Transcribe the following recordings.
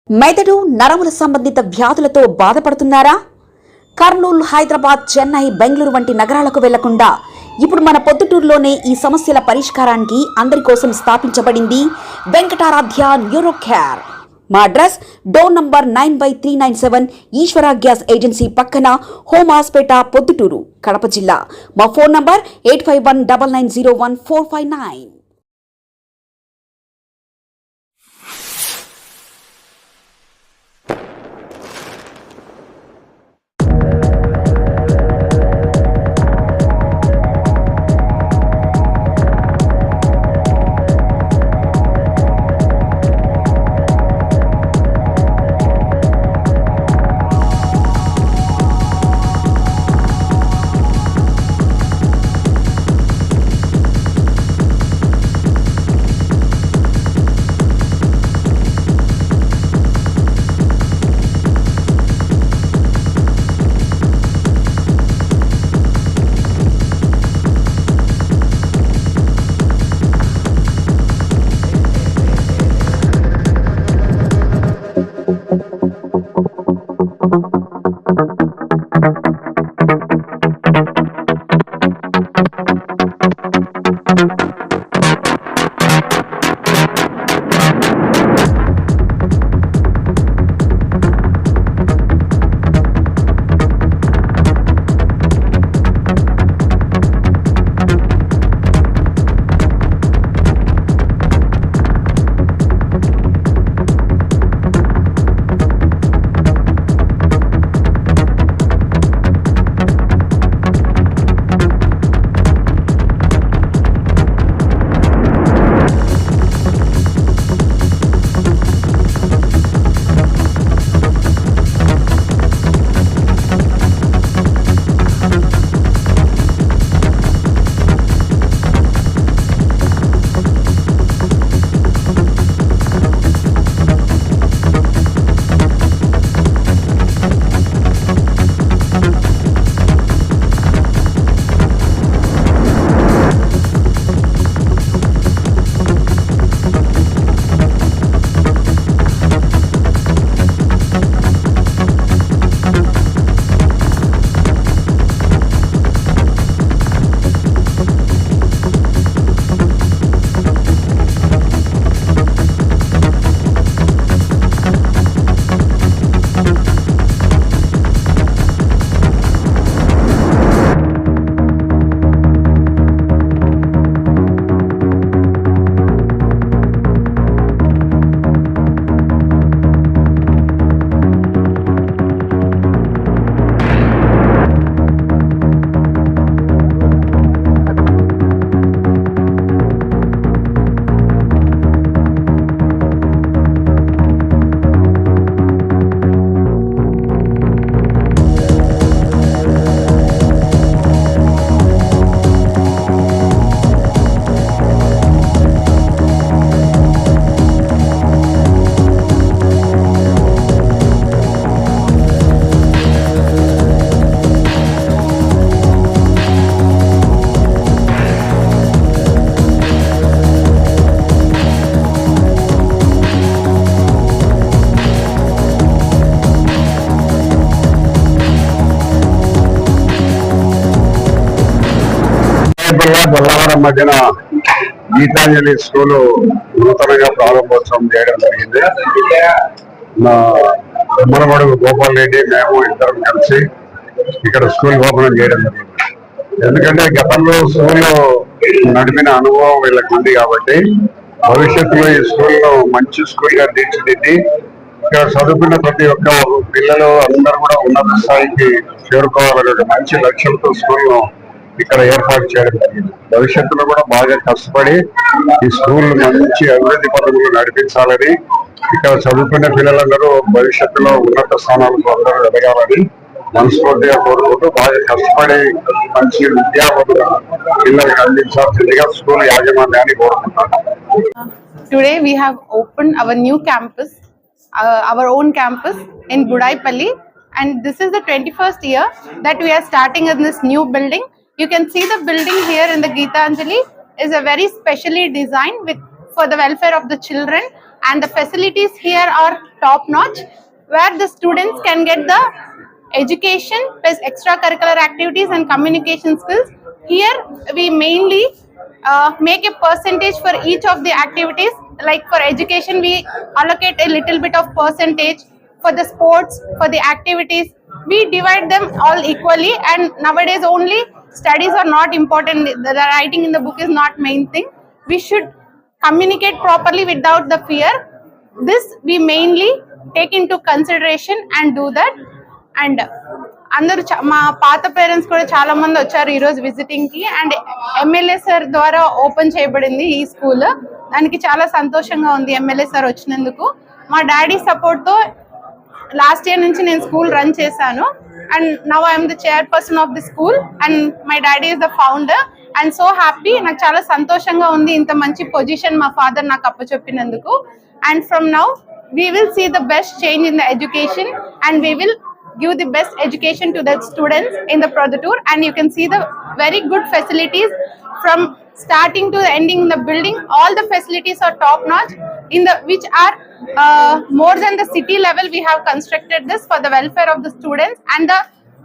మెదడు నరముల సంబంధిత వ్యాధులతో బాధపడుతున్నారా? కర్నూలు, హైదరాబాద్, చెన్నై, బెంగళూరు వంటి నగరాలకు వెళ్లకుండా ఇప్పుడు మన పొద్దుటూరులోనే ఈ సమస్యల పరిష్కారానికి అందరి కోసం స్థాపించబడింది వెంకటారాధ్య న్యూరో కేర్. మా అడ్రస్ డోర్ నంబర్ 9/397 ఈశ్వర గ్యాస్ ఏజెన్సీ పక్కన, హోమాస్పేట, పొద్దుటూరు, కడప జిల్లా. మా ఫోన్ నంబర్ 8519901459. బొల్లవరం మధ్యన గీతాంజలి స్కూల్ నూతనంగా ప్రారంభోత్సవం చేయడం జరిగింది. నా మనమడుగు గోపాల్ రెడ్డి, మేము ఇద్దరం కలిసి ఇక్కడ స్కూల్ ఓపెన్ చేయడం జరిగింది. ఎందుకంటే గతంలో స్కూల్లో నడిపిన అనుభవం వీళ్ళకి ఉంది కాబట్టి భవిష్యత్తులో ఈ స్కూల్లో మంచి స్కూల్ గా తీర్చిదిద్ది ఇక్కడ చదువుకున్న ప్రతి ఒక్క పిల్లలు అందరూ కూడా ఉన్నత స్థాయికి చేరుకోవాలనే మంచి లక్ష్యంతో స్కూల్ ఇక్కడ ఏర్పాటు చేయడం జరిగింది. భవిష్యత్తులో కూడా బాగా కష్టపడి ఈ స్కూల్ మంచి అభివృద్ధి పథకంలో నడిపించాలని, ఇక్కడ చదువుకునే పిల్లలందరూ భవిష్యత్తులో ఉన్నత స్థానాలకు అందరూ ఎదగాలని మనస్ఫూర్తిగా కోరుకుంటూ బాగా కష్టపడి మంచి విద్యాపథ పిల్లలకు అందించాల్సిందిగా స్కూల్ యాజమాన్యాన్ని కోరుకుంటున్నాను. Today we have opened our new campus, our own campus in Gudaipalli, and this is the 21st year that we are starting in this new building. You can see the building here in the Geetanjali is a very specially designed for the welfare of the children, and the facilities here are top notch, where the students can get the education plus extracurricular activities and communication skills. Here we mainly make a percentage for each of the activities. Like for education, we allocate a little bit of percentage. For the sports, for the activities, we divide them all equally. And nowadays only studies are not important. The writing in the book is not main thing. We should communicate properly without the fear. This we mainly take into consideration and do that. And అందరూ మా పాత parents కూడా చాలా మంది వచ్చారు ఈ రోజు visiting కి. అండ్ ఎమ్మెల్యే సార్ ద్వారా ఓపెన్ చేయబడింది ఈ స్కూల్. దానికి చాలా సంతోషంగా ఉంది ఎమ్మెల్యే సార్ వచ్చినందుకు. మా డాడీ సపోర్ట్ తో లాస్ట్ ఇయర్ నుంచి నేను స్కూల్ రన్ చేశాను. And now I'm the chairperson of the school and my daddy is the founder. And so happy, నాకు చాలా సంతోషంగా ఉంది ఇంత మంచి పొజిషన్ మా ఫాదర్ నాకు అప్పచెప్పినందుకు. And from now we will see the best change in the education, and we will give the best education to the students in the Produttur. And you can see the very good facilities from starting to the ending in the building. All the facilities are top notch, in the which are more than the city level. We have constructed this for the welfare of the students and the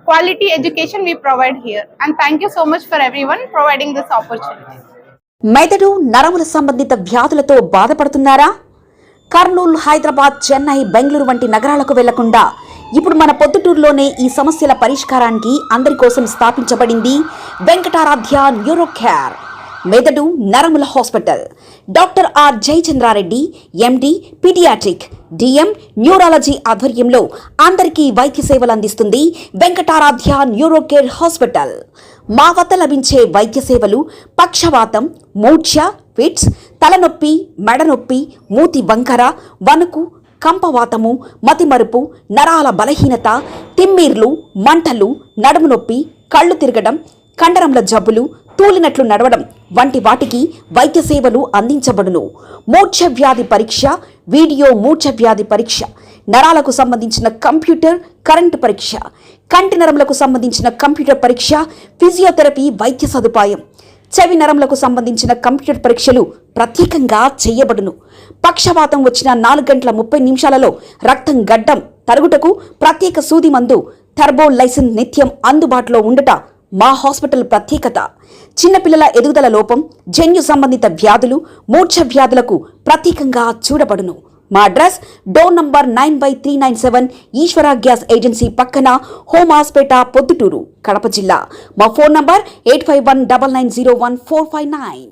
quality education we provide here. And thank you so much for everyone providing this opportunity. మెదడు నరముల సంబంధిత వ్యాధులతో బాధపడుతున్నారా? కర్నూలు, హైదరాబాద్, చెన్నై, బెంగళూరు వంటి నగరాలకు వెళ్లకుండా ఇప్పుడు మన పొద్దుటూరులోనే ఈ సమస్యల పరిష్కారానికి అందరి కోసం స్థాపించబడింది వెంకటారాధ్య న్యూరో కేర్ మెదడు నరముల hospital. Doctor R Jayachandra Reddy MD paediatric DM neurology ఆధ్వర్యంలో అందరికీ వైద్య సేవలు అందిస్తుంది వెంకటారాధ్య న్యూరో కేర్ హాస్పిటల్. మా వద్ద లభించే వైద్య సేవలు పక్షవాతం, మూర్ఛ, ఫిట్స్, తలనొప్పి, మెడనొప్పి, మూతి వంకర, వణుకు, కంపవాతము, మతిమరుపు, నరాల బలహీనత, తిమ్మిర్లు, మంటలు, నడుము నొప్పి, కళ్ళు తిరగడం, కండరంల జబ్బులు, తూలినట్లు నడవడం వంటి వాటికి వైద్య సేవలు అందించబడును. మూర్ఛ వ్యాధి పరీక్ష, వీడియో మూర్ఛ వ్యాధి పరీక్ష, నరాలకు సంబంధించిన కంప్యూటర్ కరెంటు పరీక్ష, కంటి నరములకు సంబంధించిన కంప్యూటర్ పరీక్ష, ఫిజియోథెరపీ వైద్య సదుపాయం, చెవి నరములకు సంబంధించిన కంప్యూటర్ పరీక్షలు ప్రత్యేకంగా చేయబడును. పక్షవాతం వచ్చిన 4 గంటల 30 నిమిషాలలో రక్తం గడ్డం తరుగుటకు ప్రత్యేక సూది మందు థర్బోలైసిన్ నిత్యం అందుబాటులో ఉండుట మా హాస్పిటల్ ప్రత్యేకత. చిన్నపిల్లల ఎదుగుదల లోపం, జన్యు సంబంధిత వ్యాధులు, మూర్ఛ వ్యాధులకు ప్రత్యేకంగా చూడబడును. మా అడ్రస్ డోర్ నంబర్ 9/397 ఈశ్వర గ్యాస్ ఏజెన్సీ పక్కన, హోమాస్పేట, పొద్దుటూరు, కడప జిల్లా. మా ఫోన్ నంబర్ 8519901459.